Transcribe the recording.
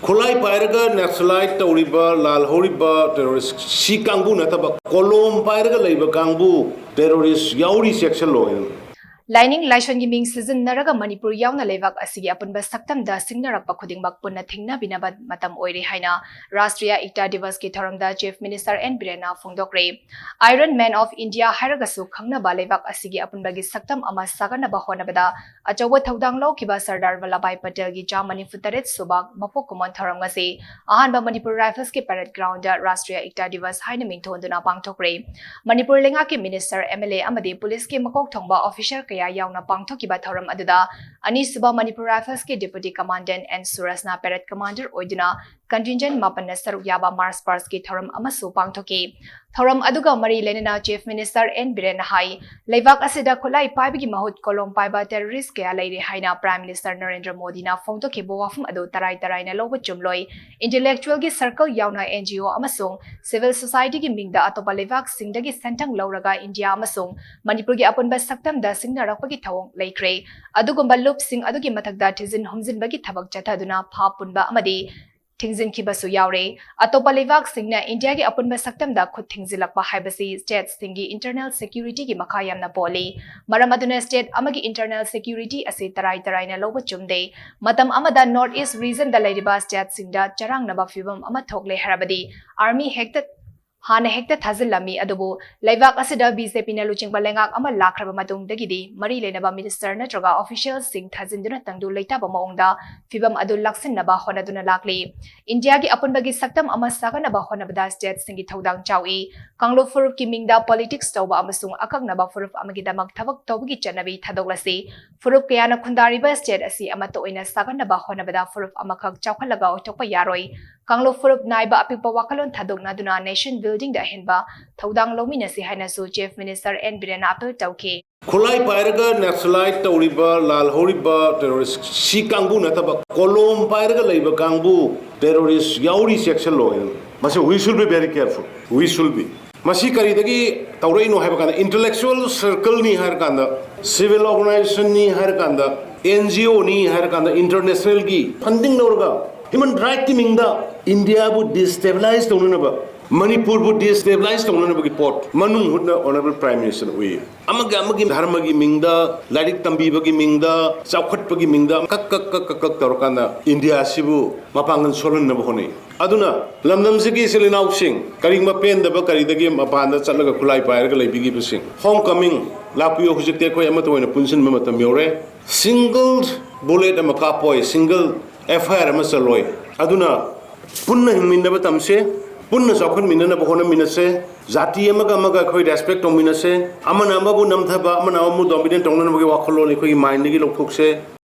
Kolai Piraga, Naxalite, Toriba, Lal Horiba, terrorist, Sikangu Nataba, Kolom Piraga, Labor Kangu, terrorist, Yauri section loyal. Laining-laishon ming shijinnaraga Manipur yaona leibak asigi apunba shaktam da shingnarakpa khudingmak punna thengnaminnaba matam oire haina Rashtriya Ekta Diwas ki thouram da Chief Minister N Biren na phongdokkhre Iron Man of India hairagasu khangnaba leibak asigi apunbagi shaktam ama saganaba honabada achawa thodang laukiba Sardar Vallabhbhai Patel gi jamani futaret subak mapok kumon thouram ngasi ahanba Manipur Rifles ki parade ground da Rashtriya Ekta Diwas haina mingthonduna pangthokre Manipur lenga ki minister MLA amadi police ki makok thongba officer yauna pangthokiba thouram aduda anisuba Manipur Rifles ke deputy commandant and Surasna parade commander oiduna contingent mapanna saruk yaba mars pars ke thouram amasu pangthoki thouram aduga mari lenina Chief Minister N Biren hai leibak asida khulai paibagi mahut kolom paiba terrorist kaya leire haina Prime Minister Narendra Modi na phongtokhi bowafum adu tarai na loba chumloi intellectual gi circle yauna NGO amasung civil society gi mingda atopa leibak singdagi sentang lauraga India amasung Manipur gi apunba saktam da shingnarakpagi thawong leikre adugumba loop sing adugi mathakda thizin humjinbagi thabak chathaduna pha punba amadi Thingzin kibasu yaure atopa leibak singna India gi apunba saktam da khud thingzilakpa haibasi state singi internal security gi makha yamna poli maram aduna state amagi internal security ase tarai na loba chumde matam amada north east region da leiriba state singda charang naba fibam ama thokle harabadi army hekta Hana hekta thazilami adubu leibak asida BJP na luchingba lengak ama lakraba matungdagidi mari lenaba minister natraga officials sing thazinduna tangdu leitaba maungda fibam adu laksinnaba honaduna lakli India gi apunbagi saktam ama saganaba honabada state singi thodang chawi kanglo furup ki mingda politics tawba amasung akagnaba furup amagi damak thabak tawbagi chanabi thadoklasi furup kayana khundariba state asi ama toina saganaba honabada furup amakhak chawkhalaga otokpa yaroi kanglo furup naiba apikpa wakalon thadokna duna nation building da henba thodang lominasi haina su Chief Minister N Biren apel tawki Kolai Piraga, Naxalite, Toriba, Lal Horiba, terrorist, Sikangu Nataba, Kolom Piraga, Labor Kangu, terrorist, Yauri section loyal. We should be very careful. We should be. Masi karidagi tauraino haibakanda intellectual circle ni harkanda civil organization ni harkanda NGO ni harkanda international gi funding lorga human right ki mingda India would destabilize tonunaba Manipur would destabilize tonunaba ki port manung hudna honorable prime minister we amagi dharma gi mingda lairik tambi bagi mingda chawkhat bagi mingda kak torkanda India sibu mapangan solun na bhone aduna lamdam sigi selinau sing karing mapen da ba karidagi mapanda chatlaga khulai pairaga leibigi bising homecoming lapuyo hujikte khoi ama toina punsin matam yore single bullet ama kapoi single FIR ama saloi aduna punna hingminnaba tamse punna chawkhon minna bhona minase jati amaga khoi respect tong minase amana amabu namthaba amana amu dominant tongna bagi wakholo ni khoi mind gi lokthokse